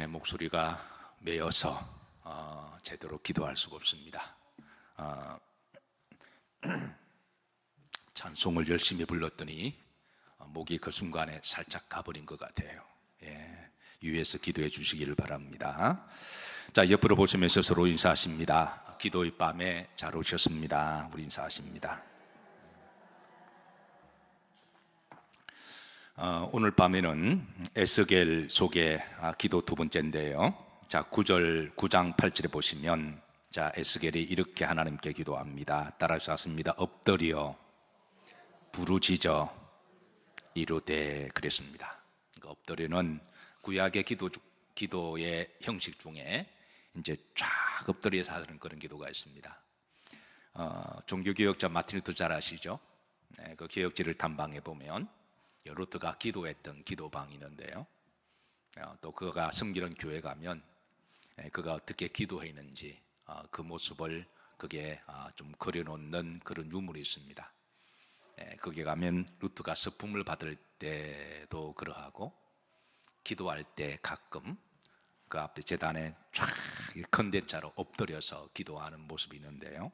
목소리가 메어서 제대로 기도할 수가 없습니다. 찬송을 열심히 불렀더니 목이 그 순간에 살짝 가버린 것 같아요. 유의해서 기도해 주시기를 바랍니다. 자, 옆으로 보시면서 서로 인사하십니다. 기도의 밤에 잘 오셨습니다. 우리 인사하십니다. 오늘 밤에는 에스겔 속의 기도 두 번째인데요. 자, 9장 8절에 보시면, 자, 에스겔이 이렇게 하나님께 기도합니다. 따라서 하십니다. 엎드려 부르짖어 이르되, 그랬습니다. 그러니까 엎드려는 구약의 기도의 형식 중에 이제 쫙 엎드려서 하는 그런 기도가 있습니다. 종교개혁자 마틴 루터 잘 아시죠? 그 개혁지를 탐방해 보면 루터가 기도했던 기도방이 있는데요. 또 그가 섬기는 교회 가면 그가 어떻게 기도했는지 그 모습을 그게 좀 그려놓는 그런 유물이 있습니다. 거기 가면 루터가 서품을 받을 때도 그러하고, 기도할 때 가끔 그 앞에 제단에 쫙 컨대자로 엎드려서 기도하는 모습이 있는데요.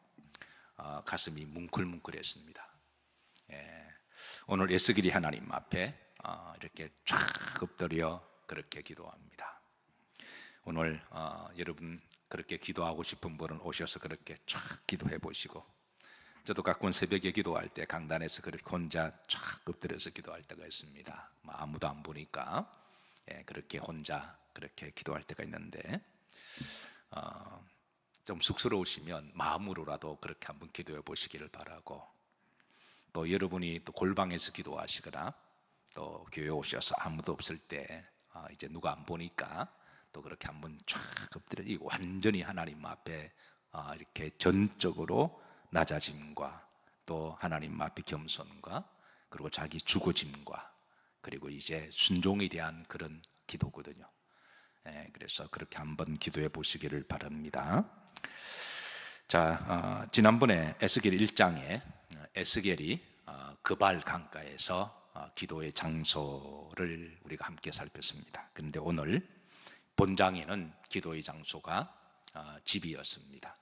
가슴이 뭉클뭉클했습니다. 오늘 에스겔이 하나님 앞에 이렇게 쫙 엎드려 그렇게 기도합니다. 오늘 여러분 그렇게 기도하고 싶은 분은 오셔서 그렇게 쫙 기도해 보시고, 저도 가끔 새벽에 기도할 때 강단에서 그렇게 혼자 쫙 엎드려서 기도할 때가 있습니다. 아무도 안 보니까 그렇게 혼자 그렇게 기도할 때가 있는데, 좀 쑥스러우시면 마음으로라도 그렇게 한번 기도해 보시기를 바라고, 또 여러분이 또 골방에서 기도하시거나 또 교회 오셔서 아무도 없을 때 이제 누가 안 보니까 또 그렇게 한번 쫙 엎드려 완전히 하나님 앞에 이렇게 전적으로 낮아짐과 또 하나님 앞에 겸손과 그리고 자기 죽어짐과 그리고 이제 순종에 대한 그런 기도거든요. 그래서 그렇게 한번 기도해 보시기를 바랍니다. 자, 지난번에 에스겔 1장에 에스겔이 그발 강가에서 기도의 장소를 우리가 함께 살폈습니다. 그런데 오늘 본장에는 기도의 장소가 집이었습니다.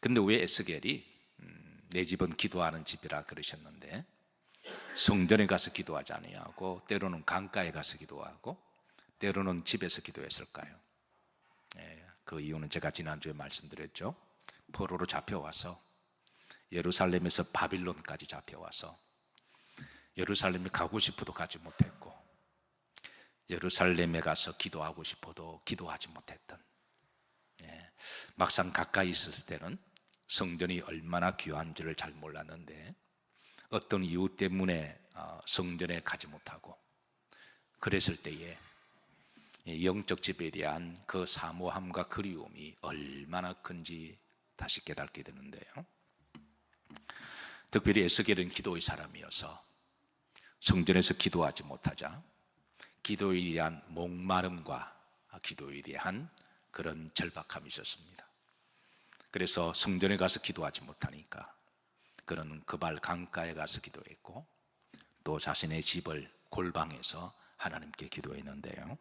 그런데 왜 에스겔이 내 집은 기도하는 집이라 그러셨는데 성전에 가서 기도하지 아니하고 때로는 강가에 가서 기도하고 때로는 집에서 기도했을까요? 그 이유는 제가 지난주에 말씀드렸죠. 포로로 잡혀와서 예루살렘에서 바빌론까지 잡혀와서 예루살렘에 가고 싶어도 가지 못했고, 예루살렘에 가서 기도하고 싶어도 기도하지 못했던, 막상 가까이 있을 때는 성전이 얼마나 귀한지를 잘 몰랐는데 어떤 이유 때문에 성전에 가지 못하고 그랬을 때에 영적 집에 대한 그 사모함과 그리움이 얼마나 큰지 다시 깨닫게 되는데요. 특별히 에스겔은 기도의 사람이어서 성전에서 기도하지 못하자 기도에 대한 목마름과 기도에 대한 그런 절박함이 있었습니다. 그래서 성전에 가서 기도하지 못하니까 그는 그발 강가에 가서 기도했고, 또 자신의 집을 골방에서 하나님께 기도했는데요.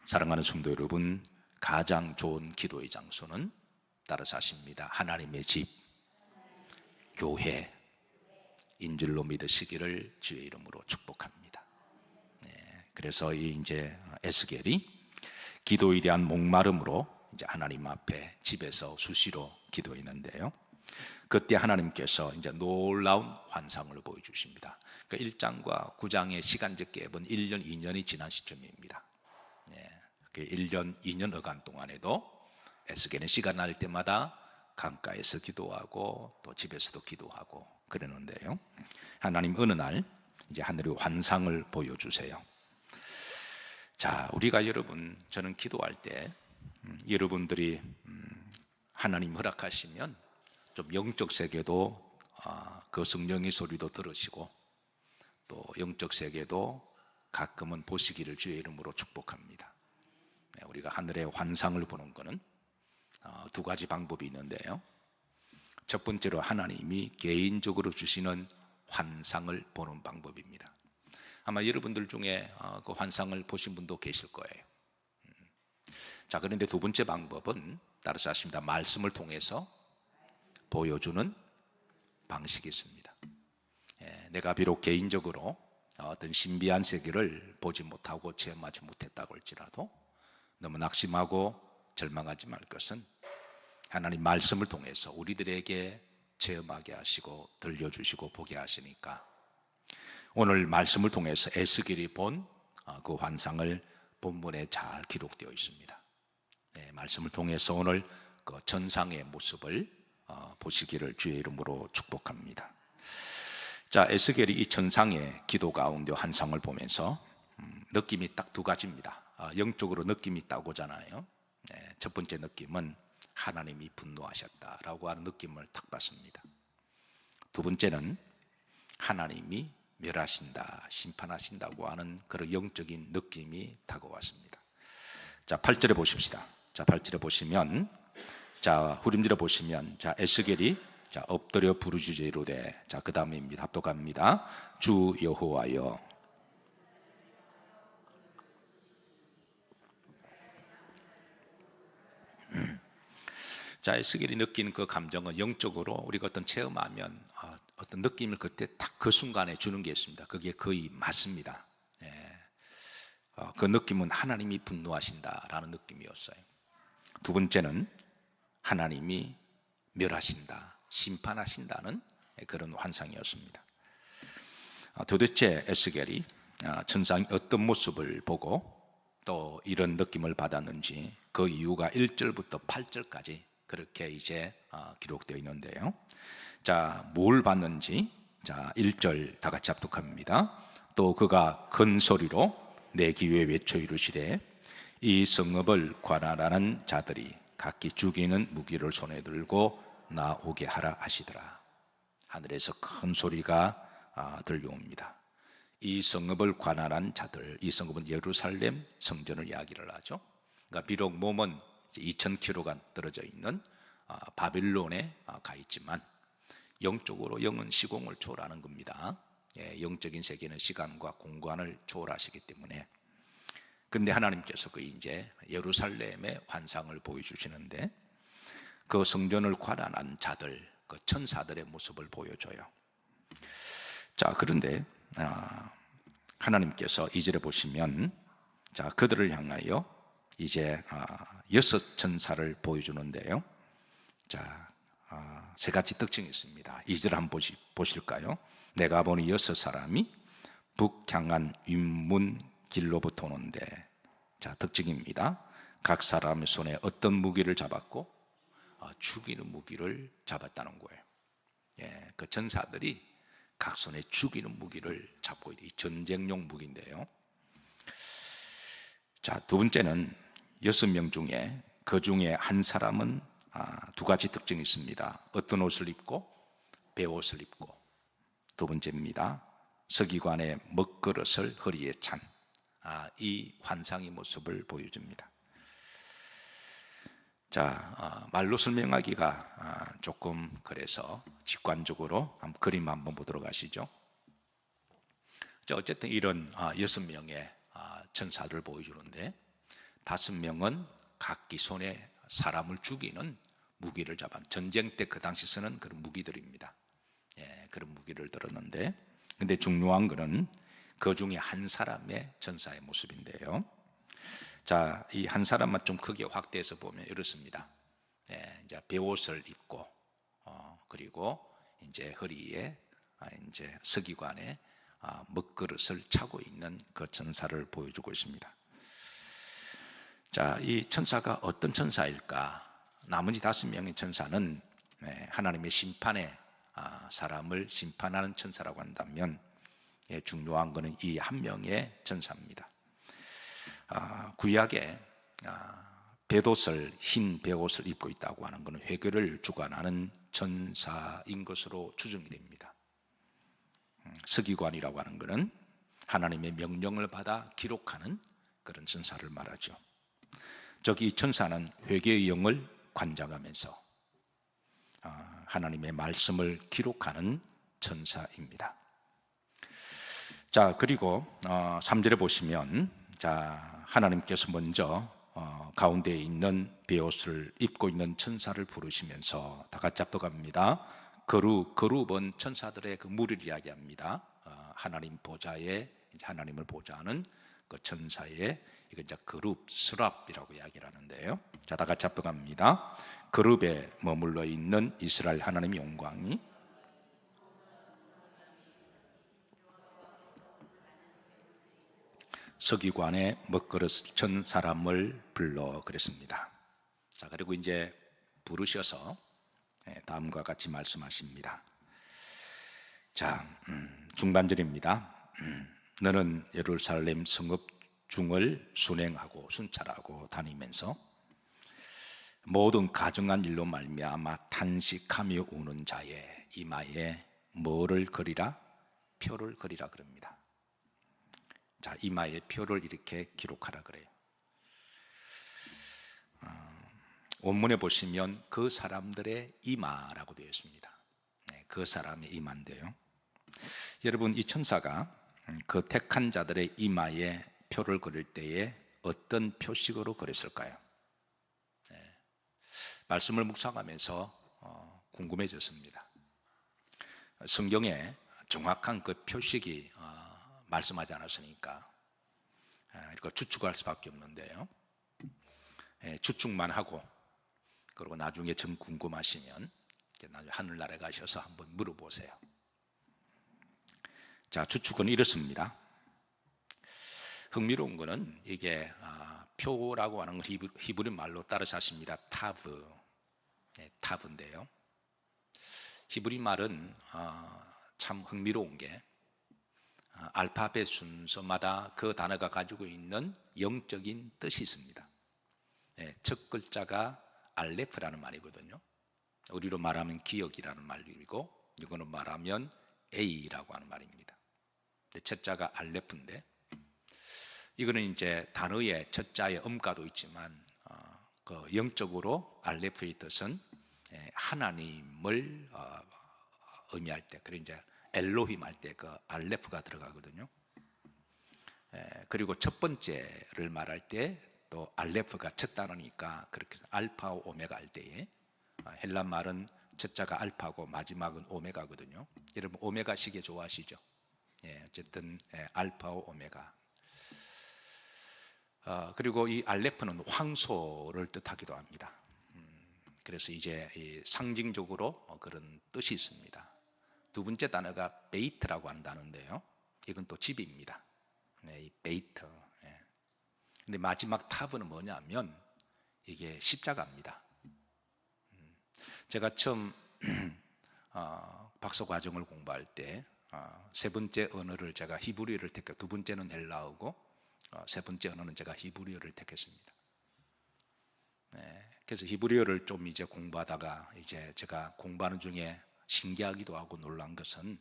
사랑하는 성도 여러분, 가장 좋은 기도의 장소는 따라서 하십니다. 하나님의 집, 교회, 인 줄로 믿으시기를 주의 이름으로 축복합니다. 그래서 이제 에스겔이 기도에 대한 목마름으로 이제 하나님 앞에 집에서 수시로 기도했는데요. 그때 하나님께서 이제 놀라운 환상을 보여주십니다. 그러니까 1장과 9장의 시간적 갭은 1년, 2년이 지난 시점입니다. 1년, 2년 어간 동안에도 에스겔은 시간 날 때마다 강가에서 기도하고 또 집에서도 기도하고 그러는데요. 하나님 어느 날 이제 하늘의 환상을 보여주세요. 자, 우리가 저는 기도할 때 여러분들이 하나님 허락하시면 좀 영적 세계도 그 성령의 소리도 들으시고 또 영적 세계도 가끔은 보시기를 주의 이름으로 축복합니다. 우리가 하늘의 환상을 보는 것은 두 가지 방법이 있는데요. 첫 번째로 하나님이 개인적으로 주시는 환상을 보는 방법입니다. 아마 여러분들 중에 그 환상을 보신 분도 계실 거예요. 자, 그런데 두 번째 방법은 따라서 하십니다. 말씀을 통해서 보여주는 방식이 있습니다. 내가 비록 개인적으로 어떤 신비한 세계를 보지 못하고 체험하지 못했다고 할지라도 너무 낙심하고 절망하지 말 것은 하나님 말씀을 통해서 우리들에게 체험하게 하시고 들려주시고 보게 하시니까 오늘 말씀을 통해서 에스겔이 본 그 환상을 본문에 잘 기록되어 있습니다. 말씀을 통해서 오늘 그 전상의 모습을 보시기를 주의 이름으로 축복합니다. 자, 에스겔이 이 전상의 기도 가운데 환상을 보면서 느낌이 딱 두 가지입니다. 영적으로 느낌이 있다고 하잖아요. 첫 번째 느낌은 하나님이 분노하셨다라고 하는 느낌을 딱 받습니다. 두 번째는 하나님이 멸하신다, 심판하신다고 하는 그런 영적인 느낌이 다가왔습니다. 자, 8절에 보십시다. 자, 8절에 보시면, 자, 후림들에 보시면, 자, 에스겔이 자, 엎드려 부르짖어 이르되, 자, 그 다음입니다. 합독합니다. 주 여호와여, 자, 에스겔이 느낀 그 감정은 영적으로 우리가 어떤 체험하면 어떤 느낌을 그때 딱 그 순간에 주는 게 있습니다. 그게 거의 맞습니다. 그 느낌은 하나님이 분노하신다라는 느낌이었어요. 두 번째는 하나님이 멸하신다, 심판하신다는 그런 환상이었습니다. 도대체 에스겔이 천상의 어떤 모습을 보고 또 이런 느낌을 받았는지 그 이유가 1절부터 8절까지 그렇게 이제 기록되어 있는데요. 자, 뭘 봤는지, 자, 1절 다 같이 합독합니다. 또 그가 큰 소리로 내 귀에 외쳐 이르시되 이 성읍을 관할하는 자들이 각기 죽이는 무기를 손에 들고 나오게 하라 하시더라. 하늘에서 큰 소리가 들려옵니다. 이 성읍을 관할한 자들, 이 성읍은 예루살렘 성전을 이야기를 하죠. 그러니까 비록 몸은 2000km가 떨어져 있는 바빌론에 가 있지만 영적으로 영은 시공을 초월하는 겁니다. 영적인 세계는 시간과 공간을 초월하시기 때문에. 근데 하나님께서 그 이제 예루살렘의 환상을 보여주시는데 그 성전을 관할한 자들, 그 천사들의 모습을 보여줘요. 자, 그런데 하나님께서 2절에 보시면, 자, 그들을 향하여 이제 6 천사를 보여주는데요. 자, 세 가지 특징이 있습니다. 2절 한번 보실까요? 내가 보니 6 사람이 북향한 윗문 길로부터 오는데, 자, 특징입니다. 각 사람의 손에 어떤 무기를 잡았고 죽이는 무기를 잡았다는 거예요. 그 전사들이 각 손에 죽이는 무기를 잡고 있는 전쟁용 무기인데요. 자, 두 번째는 6명 중에 그 중에 한 사람은 두 가지 특징이 있습니다. 어떤 옷을 입고 베옷을 입고, 두 번째입니다. 서기관의 먹그릇을 허리에 찬 이 환상의 모습을 보여줍니다. 자, 말로 설명하기가 조금 그래서 직관적으로 그림 한번 보도록 하시죠. 자, 어쨌든 이런 6명의 천사들을 보여주는데 5명은 각기 손에 사람을 죽이는 무기를 잡아, 전쟁 때 그 당시 쓰는 그런 무기들입니다. 그런 무기를 들었는데, 근데 중요한 것은 그 중에 한 사람의 천사의 모습인데요. 자, 이 한 사람만 좀 크게 확대해서 보면 이렇습니다. 이제 베옷을 입고, 그리고 이제 허리에 이제 서기관의 먹그릇을 차고 있는 그 천사를 보여주고 있습니다. 자, 이 천사가 어떤 천사일까? 나머지 5명의 천사는 하나님의 심판에 사람을 심판하는 천사라고 한다면, 중요한 것은 이 한 명의 천사입니다. 구약에 베옷을, 흰 베옷을 입고 있다고 하는 것은 회개를 주관하는 천사인 것으로 추정이 됩니다. 서기관이라고 하는 것은 하나님의 명령을 받아 기록하는 그런 천사를 말하죠. 즉, 이 천사는 회개의 영을 관장하면서 하나님의 말씀을 기록하는 천사입니다. 자, 그리고 3절에 보시면 자, 하나님께서 먼저 가운데에 있는 베옷을 입고 있는 천사를 부르시면서 다 같이 합독합니다. 거룹은 천사들의 그 무리를 이야기합니다. 하나님 보좌에 하나님을 보좌하는 그 천사의 이거 이제 그룹 스랍이라고 이야기를 하는데요. 자, 다 같이 합독합니다. 그룹에 머물러 있는 이스라엘 하나님의 영광이 서기관의 먹그릇 천 사람을 불러 그랬습니다. 자, 그리고 이제 부르셔서 다음과 같이 말씀하십니다. 자, 중반절입니다. 너는 예루살렘 성읍 중을 순행하고 순찰하고 다니면서 모든 가증한 일로 말미암아 탄식하며 우는 자의 이마에 뭐를 그리라? 표를 그리라 그럽니다. 자, 이마에 표를 이렇게 기록하라 그래요. 원문에 보시면 그 사람들의 이마라고 되어 있습니다. 그 사람의 이마인데요. 여러분, 이 천사가 그 택한 자들의 이마에 표를 그릴 때에 어떤 표식으로 그렸을까요? 말씀을 묵상하면서 궁금해졌습니다. 성경에 정확한 그 표식이 말씀하지 않았으니까 이거 추측할 수밖에 없는데요. 추측만 하고 그리고 나중에 정 궁금하시면 나중에 하늘나라에 가셔서 한번 물어보세요. 자, 추측은 이렇습니다. 흥미로운 거는 이게 표라고 하는 건 히브리 말로 따라서 하십니다. 타브인데요. 히브리 말은 참 흥미로운 게 알파벳 순서마다 그 단어가 가지고 있는 영적인 뜻이 있습니다. 첫 글자가 알레프라는 말이거든요. 우리로 말하면 기억이라는 말이고, 이거는 말하면 A라고 하는 말입니다. 첫 자가 알레프인데, 이거는 이제 단어의 첫 자의 음가도 있지만, 그 영적으로 알레프의 뜻은 하나님을 의미할 때, 그리고 이제 엘로힘 할 때 그 알레프가 들어가거든요. 그리고 첫 번째를 말할 때 또 알레프가 첫 단어니까 그렇게 알파와 오메가 할 때에 헬란 말은 첫 자가 알파고 마지막은 오메가거든요. 여러분 오메가 시계 좋아하시죠? 어쨌든 알파와 오메가. 그리고 이 알레프는 황소를 뜻하기도 합니다. 그래서 이제 상징적으로 그런 뜻이 있습니다. 두 번째 단어가 베이트라고 하는 단어인데요. 이건 또 집입니다. 이 베이트. 근데 마지막 타브는 뭐냐면 이게 십자가입니다. 제가 처음 박사 과정을 공부할 때 세 번째 언어를 제가 히브리어를 택했고 두 번째는 헬라어고 세 번째 언어는 제가 히브리어를 택했습니다. 그래서 히브리어를 좀 이제 공부하다가 이제 제가 공부하는 중에 신기하기도 하고 놀란 것은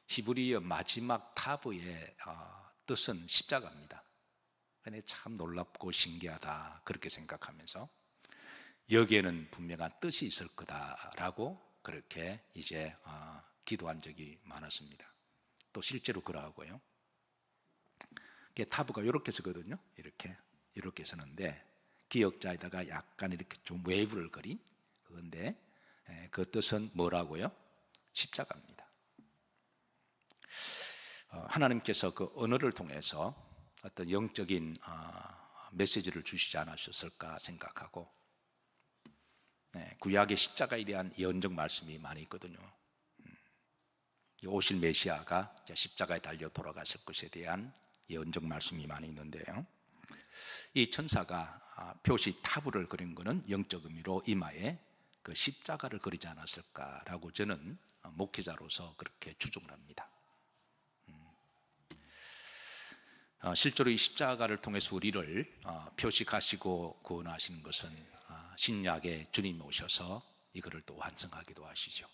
히브리어 마지막 타브의 뜻은 십자가입니다. 근데 참 놀랍고 신기하다 그렇게 생각하면서 여기에는 분명한 뜻이 있을 거다라고 그렇게 이제 기도한 적이 많았습니다. 또 실제로 그러하고요. 타브가 이렇게 쓰거든요. 이렇게 쓰는데 기역자에다가 약간 이렇게 좀 웨이브를 그린 그건데 그 뜻은 뭐라고요? 십자가입니다. 하나님께서 그 언어를 통해서 어떤 영적인 메시지를 주시지 않으셨을까 생각하고 구약의 십자가에 대한 예언적 말씀이 많이 있거든요. 오실 메시아가 십자가에 달려 돌아가실 것에 대한 예언적 말씀이 많이 있는데요. 이 천사가 표시 타브를 그린 것은 영적 의미로 이마에 그 십자가를 그리지 않았을까라고 저는 목회자로서 그렇게 추정을 합니다. 실제로 이 십자가를 통해서 우리를 표식하시고 구원하시는 것은 신약에 주님이 오셔서 이거를 또 완성하기도 하시죠.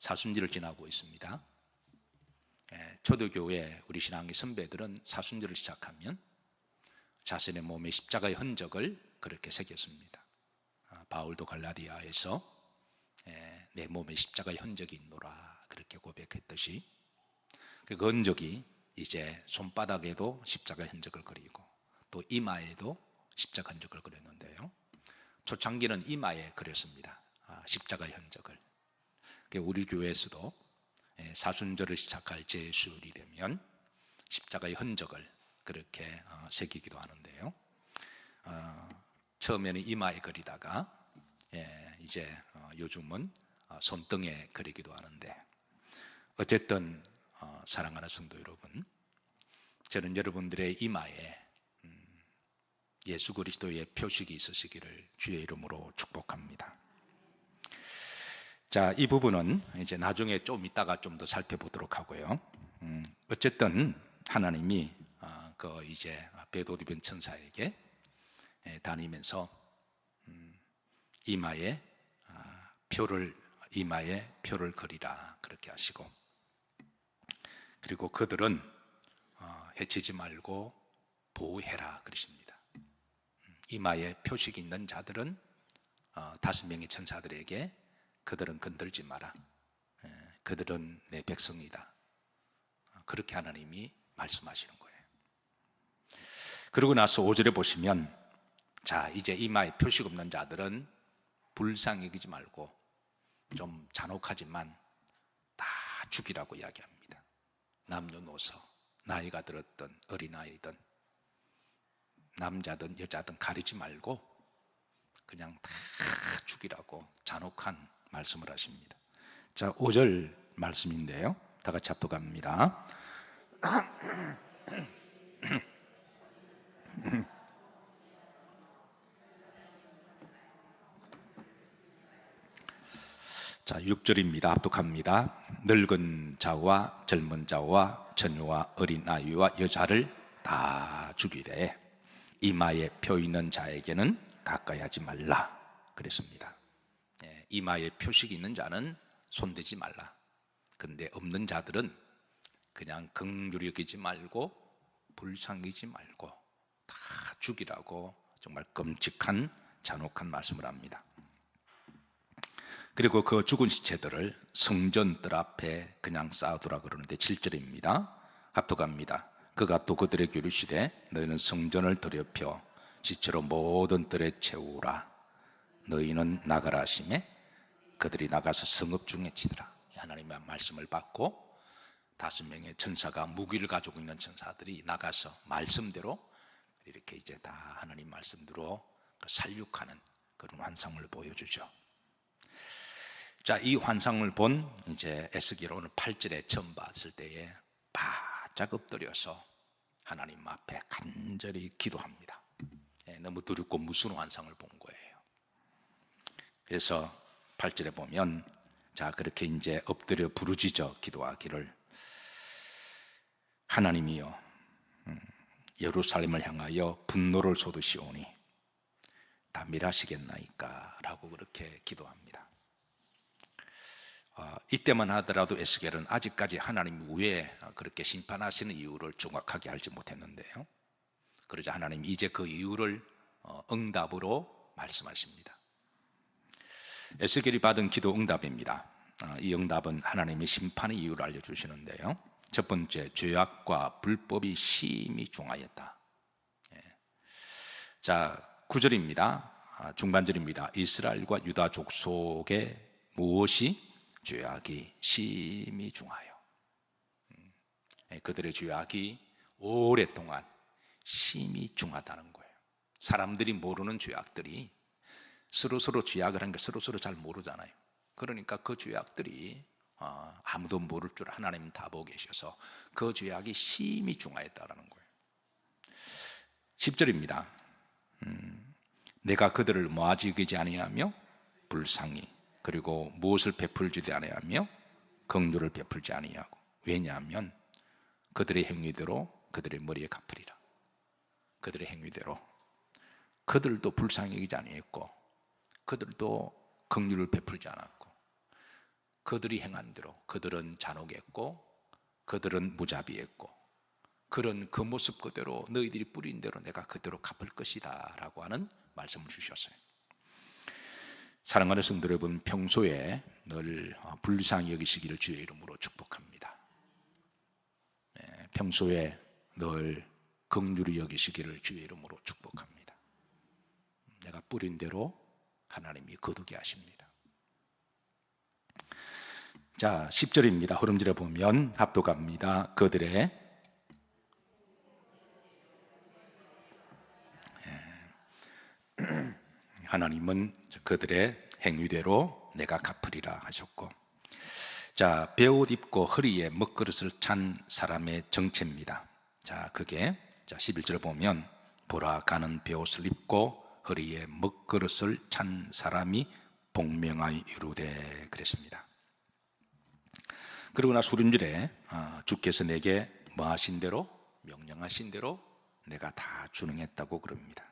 사순절을 지나고 있습니다. 초대교회 우리 신앙의 선배들은 사순절을 시작하면 자신의 몸에 십자가의 흔적을 그렇게 새겼습니다. 바울도 갈라디아에서 내 몸에 십자가의 흔적이 있노라 그렇게 고백했듯이 그 흔적이 이제 손바닥에도 십자가 흔적을 그리고 또 이마에도 십자가 흔적을 그렸는데요. 초창기는 이마에 그렸습니다. 십자가 흔적을. 우리 교회에서도 사순절을 시작할 제수일이 되면 십자가의 흔적을 그렇게 새기기도 하는데요. 처음에는 이마에 그리다가 이제 요즘은 손등에 그리기도 하는데, 어쨌든 사랑하는 성도 여러분, 저는 여러분들의 이마에 예수 그리스도의 표식이 있으시기를 주의 이름으로 축복합니다. 자, 이 부분은 이제 나중에 좀 이따가 좀 더 살펴보도록 하고요. 어쨌든 하나님이 이제 베드로변 천사에게 다니면서 이마에 표를 그리라 그렇게 하시고, 그리고 그들은 해치지 말고 보호해라 그러십니다. 이마에 표식이 있는 자들은 5명의 천사들에게 그들은 건들지 마라, 그들은 내 백성이다, 그렇게 하나님이 말씀하시는 거예요. 그러고 나서 5절에 보시면, 자, 이제 이마에 표식 없는 자들은 불쌍히 여기지 말고 좀 잔혹하지만 다 죽이라고 이야기합니다. 남녀노소, 나이가 들었든 어린아이든 남자든 여자든 가리지 말고 그냥 다 죽이라고 잔혹한 말씀을 하십니다. 자, 5절 말씀인데요, 다 같이 합독합니다. 자, 6절입니다. 합독합니다. 늙은 자와 젊은 자와 처녀와 어린아이와 여자를 다 죽이되 이마에 표 있는 자에게는 가까이 하지 말라 그랬습니다. 이마에 표식이 있는 자는 손대지 말라. 근데 없는 자들은 그냥 긍휼히 여기지 말고 불쌍히 여기지 말고 다 죽이라고 정말 끔찍한 잔혹한 말씀을 합니다. 그리고 그 죽은 시체들을 성전들 앞에 그냥 쌓아두라 그러는데 7절입니다. 합독합니다. 그가 또 그들에게 이르시되 너희는 성전을 더럽혀 시체로 모든 뜰에 채우라. 너희는 나가라 하시매 그들이 나가서 성읍 중에 치더라. 하나님의 말씀을 받고 5명의 천사가 무기를 가지고 있는 천사들이 나가서 말씀대로 이렇게 이제 다 하나님 말씀대로 살육하는 그런 환상을 보여주죠. 자, 이 환상을 본 이제 에스겔은 오늘 8절에 처음 봤을 때에 바짝 엎드려서 하나님 앞에 간절히 기도합니다. 너무 두렵고 무서운 환상을 본 거예요. 그래서 8절에 보면, 자, 그렇게 이제 엎드려 부르짖어 기도하기를, 하나님이여 예루살렘을 향하여 분노를 쏟으시오니 다 멸하시겠나이까 라고 그렇게 기도합니다. 이때만 하더라도 에스겔은 아직까지 하나님 왜 그렇게 심판하시는 이유를 정확하게 알지 못했는데요, 그러자 하나님이 이제 그 이유를 응답으로 말씀하십니다. 에스겔이 받은 기도 응답입니다. 이 응답은 하나님의 심판의 이유를 알려주시는데요, 첫 번째, 죄악과 불법이 심히 중하였다. 자, 9절입니다. 중반절입니다. 이스라엘과 유다 족속에 무엇이? 죄악이 심히 중하여. 그들의 죄악이 오랫동안 심히 중하다는 거예요. 사람들이 모르는 죄악들이 서로 죄악을 하는 게 서로 잘 모르잖아요. 그러니까 그 죄악들이 아무도 모를 줄 하나님은 다 보고 계셔서 그 죄악이 심히 중하였다라는 거예요. 10절입니다. 내가 그들을 모아지 여기지 아니하며 불쌍히, 그리고 무엇을 베풀지 아니하며 긍휼을 베풀지 아니하고, 왜냐하면 그들의 행위대로 그들의 머리에 갚으리라. 그들의 행위대로 그들도 불쌍히 여기지 아니했고, 그들도 긍휼을 베풀지 않았고, 그들이 행한 대로 그들은 잔혹했고, 그들은 무자비했고, 그런 그 모습 그대로 너희들이 뿌린 대로 내가 그대로 갚을 것이다 라고 하는 말씀을 주셨어요. 사랑하는 성도 여러분, 평소에 늘 불쌍히 여기시기를 주의 이름으로 축복합니다. 평소에 늘 긍휼히 여기시기를 주의 이름으로 축복합니다. 내가 뿌린 대로 하나님이 거두게 하십니다. 자, 10절입니다. 흐름질에 보면 합독합니다. 그들의 하나님은 그들의 행위대로 내가 갚으리라 하셨고, 자, 베옷 입고 허리에 먹그릇을 찬 사람의 정체입니다. 자, 그게 11절에 보면 보라 가는 베옷을 입고 허리에 먹그릇을 찬 사람이 복명하여 이루되 그랬습니다. 그러나 수륜절에 주께서 내게 뭐 하신 대로 명령하신 대로 내가 다 준행했다고 그럽니다.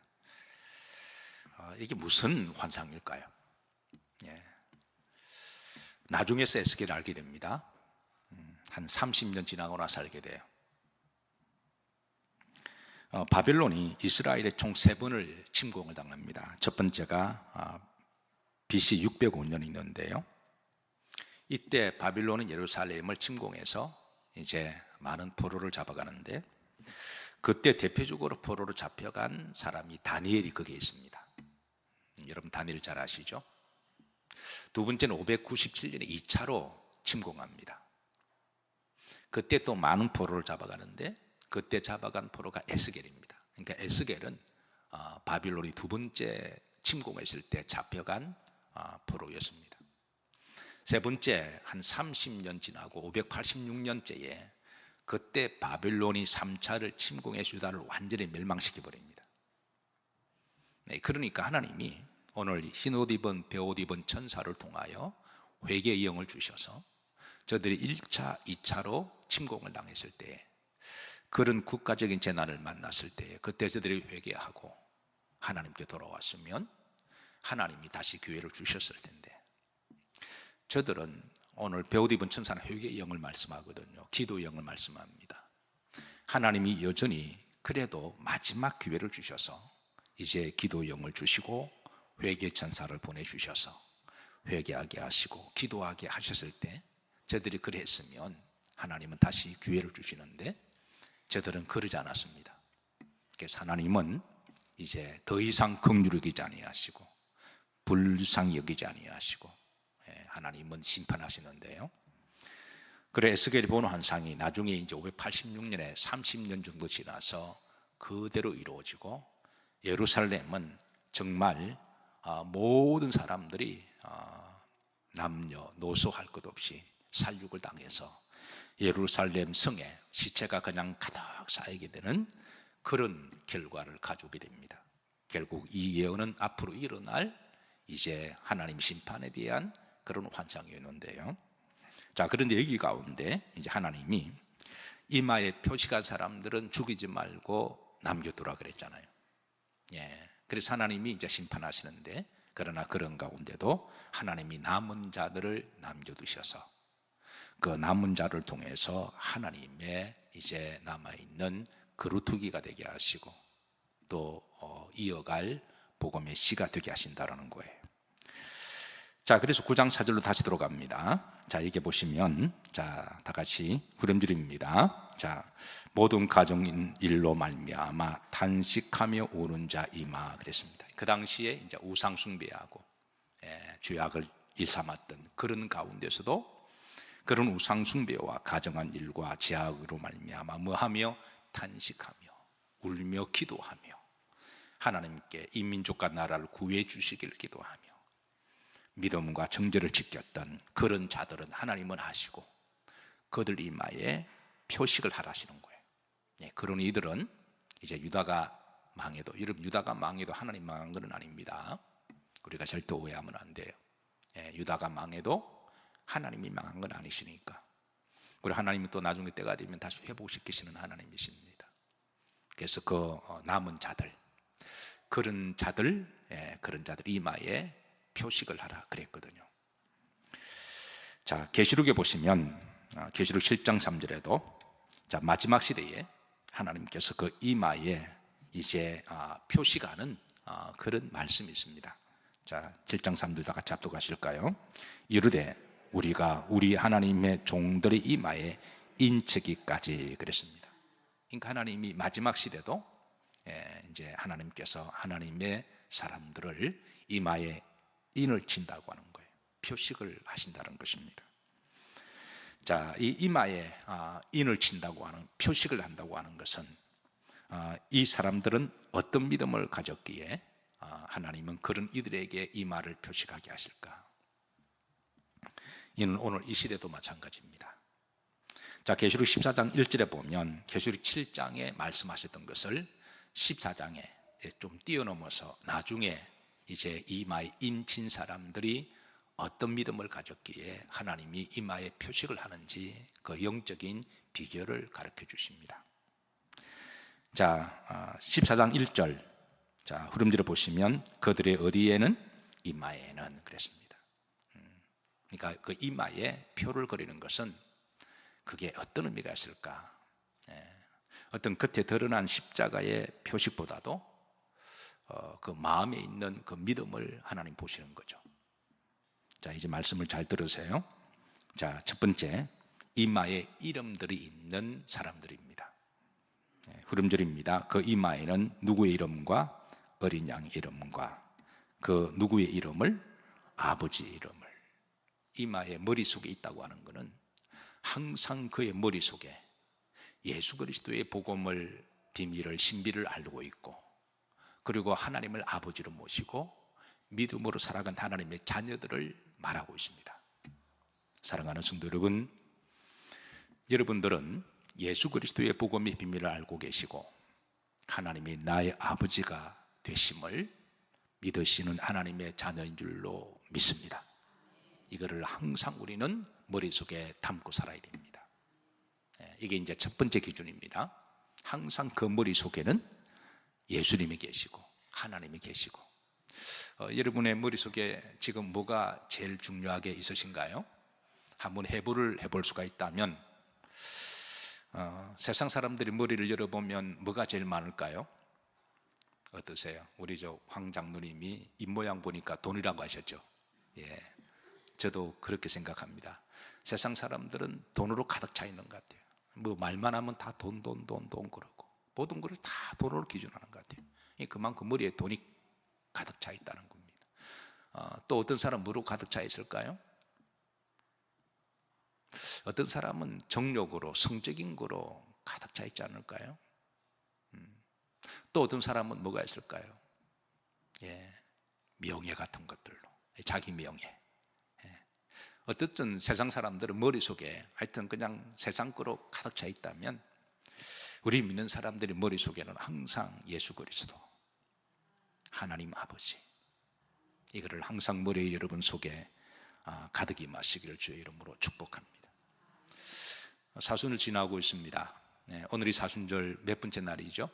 이게 무슨 환상일까요? 예. 나중에서 에스겔을 알게 됩니다. 한 30년 지나고 나서 알게 돼요. 바벨론이 이스라엘의 총 3번을 침공을 당합니다. 첫 번째가 BC 605년이 있는데요. 이때 바빌론은 예루살렘을 침공해서 이제 많은 포로를 잡아가는데, 그때 대표적으로 포로로 잡혀간 사람이 다니엘이 거기에 있습니다. 여러분 다니엘 잘 아시죠? 두 번째는 597년에 2차로 침공합니다. 그때 또 많은 포로를 잡아가는데, 그때 잡아간 포로가 에스겔입니다. 그러니까 에스겔은 바빌론이 두 번째 침공했을 때 잡혀간 포로였습니다. 세 번째, 한 30년 지나고 586년째에 그때 바빌론이 3차를 침공해서 유다를 완전히 멸망시켜버립니다. 네, 그러니까 하나님이 오늘 흰옷 입은 베옷 입은 천사를 통하여 회개의 영을 주셔서 저들이 1차, 2차로 침공을 당했을 때, 그런 국가적인 재난을 만났을 때 그때 저들이 회개하고 하나님께 돌아왔으면 하나님이 다시 기회를 주셨을 텐데, 저들은 오늘 베옷 입은 천사는 회개의 영을 말씀하거든요. 기도의 영을 말씀합니다. 하나님이 여전히 그래도 마지막 기회를 주셔서 이제 기도의 영을 주시고 회개 천사를 보내주셔서 회개하게 하시고 기도하게 하셨을 때, 저들이 그랬으면 하나님은 다시 기회를 주시는데 저들은 그러지 않았습니다. 그래서 하나님은 이제 더 이상 긍휼히 여기지 아니하시고 불쌍히 여기지 아니하시고 하나님은 심판하시는데요. 그래 에스겔이 보는 환상이 나중에 이제 586년에 30년 정도 지나서 그대로 이루어지고, 예루살렘은 정말 모든 사람들이 남녀 노소 할 것 없이 살육을 당해서 예루살렘 성에 시체가 그냥 가득 쌓이게 되는 그런 결과를 가져오게 됩니다. 결국 이 예언은 앞으로 일어날 이제 하나님 심판에 대한 그런 환상이었는데요. 자, 그런데 여기 가운데 이제 하나님이 이마에 표시간 사람들은 죽이지 말고 남겨두라 그랬잖아요. 예. 그래서 하나님이 이제 심판하시는데, 그러나 그런 가운데도 하나님이 남은 자들을 남겨두셔서 그 남은 자를 통해서 하나님의 이제 남아있는 거루두기가 되게 하시고 또 이어갈 복음의 씨가 되게 하신다라는 거예요. 자, 그래서 9장 4절로 다시 들어갑니다. 자, 이게 보시면, 자, 다 같이 구름줄입니다. 자, 모든 가정인 일로 말미암아 탄식하며 우는 자 이마 그랬습니다. 그 당시에 이제 우상 숭배하고 죄악을 일삼았던 그런 가운데서도 그런 우상 숭배와 가정한 일과 죄악으로 말미암아 뭐하며 탄식하며 울며 기도하며 하나님께 이 민족과 나라를 구해 주시기를 기도하며 믿음과 정죄를 지켰던 그런 자들은 하나님은 하시고 그들 이마에 표식을 하라시는 거예요. 그런 이들은 이제 유다가 망해도, 여러분 유다가 망해도 하나님 망한 건 아닙니다. 우리가 절대 오해하면 안 돼요. 유다가 망해도 하나님이 망한 건 아니시니까. 그리고 하나님은 또 나중에 때가 되면 다시 회복시키시는 하나님이십니다. 그래서 그 남은 자들, 그런 자들 이마에 표식을 하라 그랬거든요. 자, 계시록에 보시면 계시록 7장 3절에도 자, 마지막 시대에 하나님께서 그 이마에 이제 표시가는 그런 말씀이 있습니다. 자, 7장 3절 다 같이 합독하실까요? 이르되 우리가 우리 하나님의 종들의 이마에 인치기까지 그랬습니다. 그러니까 하나님이 마지막 시대도 이제 하나님께서 하나님의 사람들을 이마에 인을 친다고 하는 거예요. 표식을 하신다는 것입니다. 자, 이 이마에 인을 친다고 하는, 표식을 한다고 하는 것은 이 사람들은 어떤 믿음을 가졌기에 하나님은 그런 이들에게 이마를 표식하게 하실까? 이는 오늘 이 시대도 마찬가지입니다. 자, 계시록 14장 1절에 보면 계시록 7장에 말씀하셨던 것을 14장에 좀 뛰어넘어서 나중에 이제 이마에 인친 사람들이 어떤 믿음을 가졌기에 하나님이 이마에 표식을 하는지 그 영적인 비결을 가르쳐 주십니다. 자, 14장 1절, 자, 후렴지를 보시면 그들의 어디에는? 이마에는 그랬습니다. 그러니까 그 이마에 표를 그리는 것은 그게 어떤 의미가 있을까? 어떤 겉에 드러난 십자가의 표식보다도 그 마음에 있는 그 믿음을 하나님 보시는 거죠. 자, 이제 말씀을 잘 들으세요. 자, 첫 번째, 이마에 이름들이 있는 사람들입니다. 후름절입니다. 그 이마에는 누구의 이름과 어린 양의 이름과 그 누구의 이름을? 아버지 이름을. 이마에 머릿속에 있다고 하는 것은 항상 그의 머릿속에 예수 그리스도의 복음을, 비밀을, 신비를 알고 있고, 그리고 하나님을 아버지로 모시고 믿음으로 살아간 하나님의 자녀들을 말하고 있습니다. 사랑하는 성도 여러분, 여러분들은 예수 그리스도의 복음의 비밀을 알고 계시고 하나님이 나의 아버지가 되심을 믿으시는 하나님의 자녀인 줄로 믿습니다. 이거를 항상 우리는 머릿속에 담고 살아야 됩니다. 이게 이제 첫 번째 기준입니다. 항상 그 머릿속에는 예수님이 계시고 하나님이 계시고. 여러분의 머릿속에 지금 뭐가 제일 중요하게 있으신가요? 한번 해부를 해볼 수가 있다면 세상 사람들이 머리를 열어보면 뭐가 제일 많을까요? 어떠세요? 우리 저 황 장로님이 입모양 보니까 돈이라고 하셨죠? 예, 저도 그렇게 생각합니다. 세상 사람들은 돈으로 가득 차 있는 것 같아요. 뭐 말만 하면 다 돈 그러고 모든 것을 다 돈으로 기준하는 것 같아요. 그만큼 머리에 돈이 가득 차 있다는 겁니다. 또 어떤 사람 뭐로 가득 차 있을까요? 어떤 사람은 정욕으로, 성적인 거로 가득 차 있지 않을까요? 또 어떤 사람은 뭐가 있을까요? 예, 명예 같은 것들로, 자기 명예. 어쨌든 세상 사람들은 머릿속에 하여튼 그냥 세상 거로 가득 차 있다면 우리 믿는 사람들의 머릿속에는 항상 예수 그리스도, 하나님 아버지, 이거를 항상 머리 여러분 속에 가득 임하시기를 주의 이름으로 축복합니다. 사순을 지나고 있습니다. 오늘이 사순절 몇 번째 날이죠?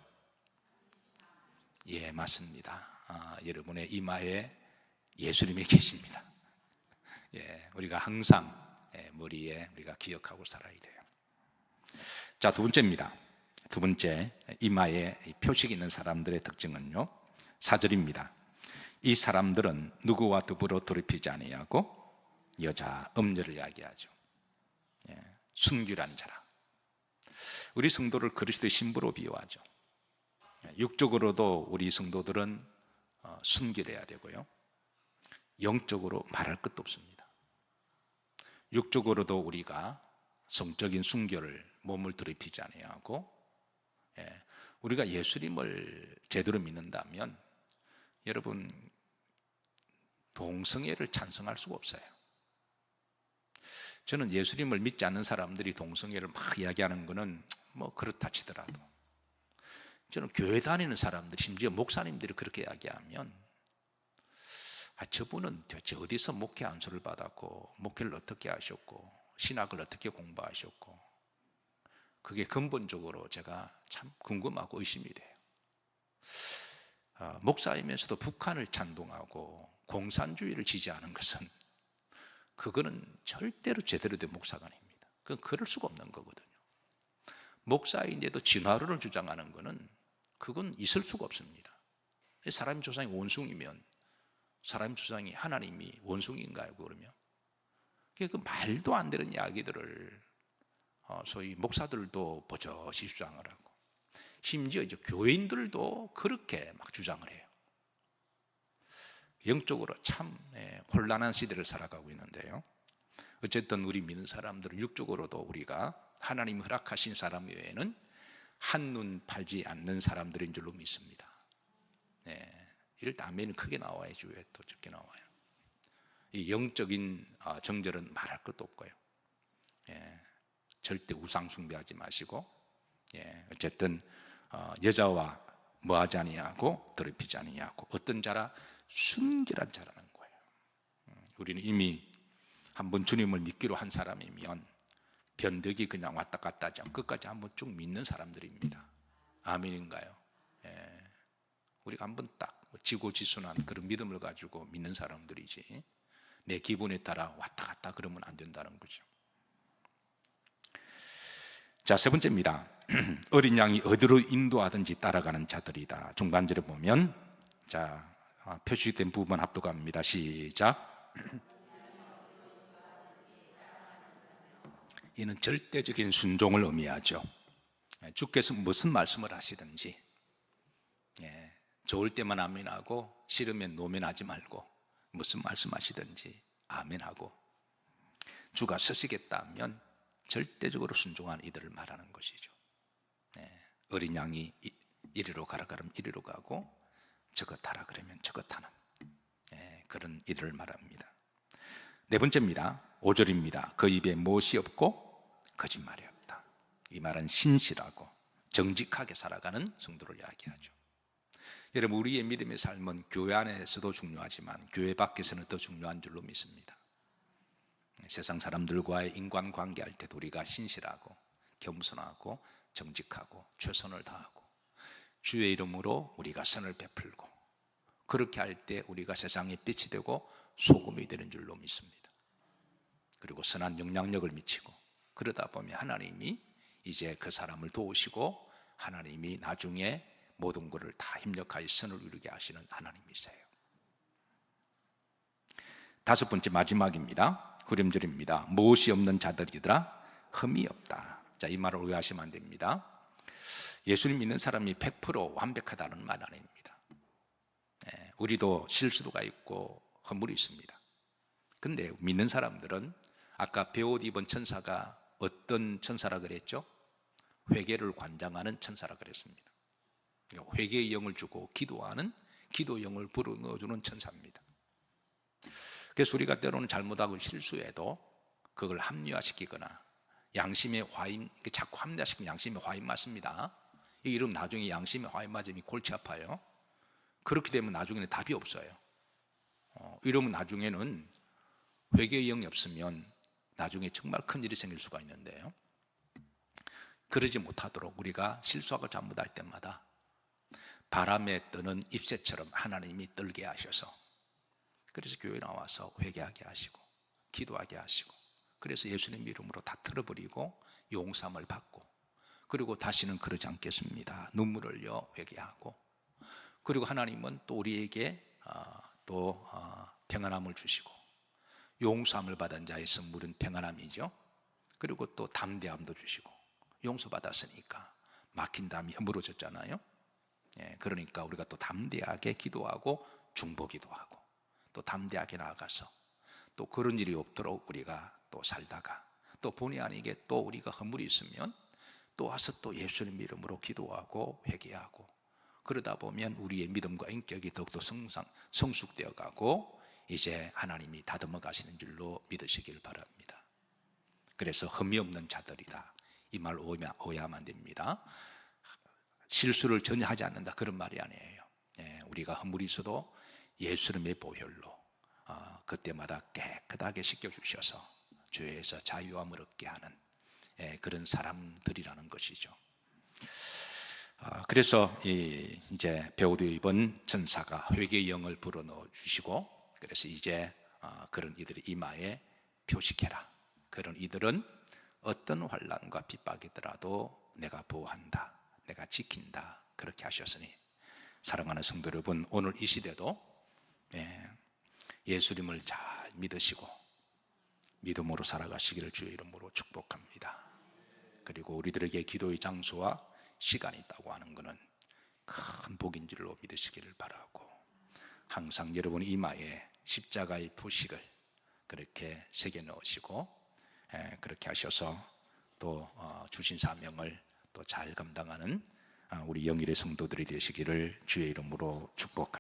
예, 맞습니다. 여러분의 이마에 예수님이 계십니다. 예, 우리가 항상 머리에 우리가 기억하고 살아야 돼요. 자, 두 번째입니다. 두 번째, 이마에 표식이 있는 사람들의 특징은요, 4절입니다. 이 사람들은 누구와 더불어 더럽히지 아니하고 여자, 음녀를 이야기하죠. 예, 순결한 자라. 우리 성도를 그리스도의 신부로 비유하죠. 육적으로도 우리 성도들은 순결해야 되고요, 영적으로 말할 것도 없습니다. 육적으로도 우리가 성적인 순결을, 몸을 더럽히지 아니하고, 우리가 예수님을 제대로 믿는다면 여러분 동성애를 찬성할 수가 없어요. 저는 예수님을 믿지 않는 사람들이 동성애를 막 이야기하는 것은 뭐 그렇다 치더라도, 저는 교회 다니는 사람들, 심지어 목사님들이 그렇게 이야기하면 저분은 도대체 어디서 목회 안수를 받았고 목회를 어떻게 하셨고 신학을 어떻게 공부하셨고, 그게 근본적으로 제가 참 궁금하고 의심이 돼요. 목사이면서도 북한을 찬동하고 공산주의를 지지하는 것은 그거는 절대로 제대로 된 목사가 아닙니다. 그건 그럴 수가 없는 거거든요. 목사인데도 진화론을 주장하는 것은 그건 있을 수가 없습니다. 사람의 조상이 원숭이면 사람의 조상이 하나님이 원숭이인가요? 그러면 그 말도 안 되는 이야기들을 소위 목사들도 버젓이 주장을 하고, 심지어 이제 교인들도 그렇게 막 주장을 해요. 영적으로 참 혼란한 시대를 살아가고 있는데요. 어쨌든 우리 믿는 사람들은 육적으로도 우리가 하나님 허락하신 사람 외에는 한눈 팔지 않는 사람들인 줄로 믿습니다. 이럴 때 아멘은 크게 나와야지 왜 또 적게 나와요? 이 영적인 정절은 말할 것도 없고요. 절대 우상 숭배하지 마시고, 어쨌든 여자와 뭐하지 아니하고 더럽히지 아니하고 어떤 자라 순결한 자라는 거예요. 우리는 이미 한번 주님을 믿기로 한 사람이면 변덕이 그냥 왔다 갔다 하지 않고 끝까지 한번 쭉 믿는 사람들입니다. 아멘인가요? 우리가 한번 딱 지고지순한 그런 믿음을 가지고 믿는 사람들이지, 내 기분에 따라 왔다 갔다 그러면 안 된다는 거죠. 자, 세 번째입니다. 어린 양이 어디로 인도하든지 따라가는 자들이다. 중간절에 보면, 자, 표시된 부분 합독합니다. 시작. 이는 절대적인 순종을 의미하죠. 주께서 무슨 말씀을 하시든지, 좋을 때만 아멘하고 싫으면 노면하지 말고, 무슨 말씀하시든지 아멘하고, 주가 서시겠다면 절대적으로 순종한 이들을 말하는 것이죠. 어린 양이 이리로 가라 그러면 이리로 가고, 저것 하라 그러면 저것 하는 그런 이들을 말합니다. 네 번째입니다. 5절입니다. 그 입에 무엇이 없고 거짓말이 없다. 이 말은 신실하고 정직하게 살아가는 성도를 이야기하죠. 여러분, 우리의 믿음의 삶은 교회 안에서도 중요하지만 교회 밖에서는 더 중요한 줄로 믿습니다. 세상 사람들과의 인간관계할 때도 우리가 신실하고 겸손하고 정직하고 최선을 다하고 주의 이름으로 우리가 선을 베풀고, 그렇게 할 때 우리가 세상에 빛이 되고 소금이 되는 줄로 믿습니다. 그리고 선한 영향력을 미치고, 그러다 보면 하나님이 이제 그 사람을 도우시고 하나님이 나중에 모든 것을 다 힘력하여 선을 이루게 하시는 하나님이세요. 다섯 번째 마지막입니다. 9절입니다. 무엇이 없는 자들이더라 흠이 없다. 자, 이 말을 오해하시면 안 됩니다. 예수님 믿는 사람이 100% 완벽하다는 말 아닙니다. 우리도 실수가 있고 허물이 있습니다. 근데 믿는 사람들은 아까 베옷 입은 천사가 어떤 천사라 그랬죠? 회개를 관장하는 천사라 그랬습니다. 회개의 영을 주고 기도하는 기도의 영을 불어넣어주는 천사입니다. 그래서 우리가 때로는 잘못하고 실수해도 그걸 합리화시키거나 양심의 화인, 자꾸 합리화시키면 양심의 화인 맞습니다. 이러면 나중에 양심의 화인 맞으면 골치 아파요. 그렇게 되면 나중에는 답이 없어요. 이러면 나중에는 회개의 영이 없으면 나중에 정말 큰일이 생길 수가 있는데요, 그러지 못하도록 우리가 실수하고 잘못할 때마다 바람에 뜨는 잎새처럼 하나님이 떨게 하셔서, 그래서 교회에 나와서 회개하게 하시고 기도하게 하시고, 그래서 예수님 이름으로 다 틀어버리고 용서함을 받고, 그리고 다시는 그러지 않겠습니다 눈물 흘려 회개하고, 그리고 하나님은 또 우리에게 또 평안함을 주시고, 용서함을 받은 자의 선물은 평안함이죠. 그리고 또 담대함도 주시고, 용서받았으니까 막힌 담이 허물어졌잖아요. 그러니까 우리가 또 담대하게 기도하고 중보기도 하고 또 담대하게 나아가서 또 그런 일이 없도록 우리가 또 살다가, 또 본의 아니게 또 우리가 허물이 있으면 또 와서 또 예수님 이름으로 기도하고 회개하고, 그러다 보면 우리의 믿음과 인격이 더욱더 성숙되어 가고 이제 하나님이 다듬어 가시는 줄로 믿으시길 바랍니다. 그래서 흠이 없는 자들이다, 이 말 오해하면 안 됩니다. 실수를 전혀 하지 않는다 그런 말이 아니에요. 우리가 허물이 있어도 예수님의 보혈로 그때마다 깨끗하게 씻겨주셔서 죄에서 자유함을 얻게 하는 그런 사람들이라는 것이죠. 그래서 이제 베옷 입은 천사가 회개의 영을 불어넣어 주시고, 그래서 이제 그런 이들의 이마에 표식해라. 그런 이들은 어떤 환난과 핍박이더라도 내가 보호한다, 내가 지킨다, 그렇게 하셨으니 사랑하는 성도 여러분, 오늘 이 시대도 예수님을 잘 믿으시고 믿음으로 살아가시기를 주의 이름으로 축복합니다. 그리고 우리들에게 기도의 장소와 시간이 있다고 하는 것은 큰 복인 줄로 믿으시기를 바라고, 항상 여러분 이마에 십자가의 표식을 그렇게 새겨 넣으시고 그렇게 하셔서 또 주신 사명을 또 잘 감당하는 우리 영일의 성도들이 되시기를 주의 이름으로 축복합니다.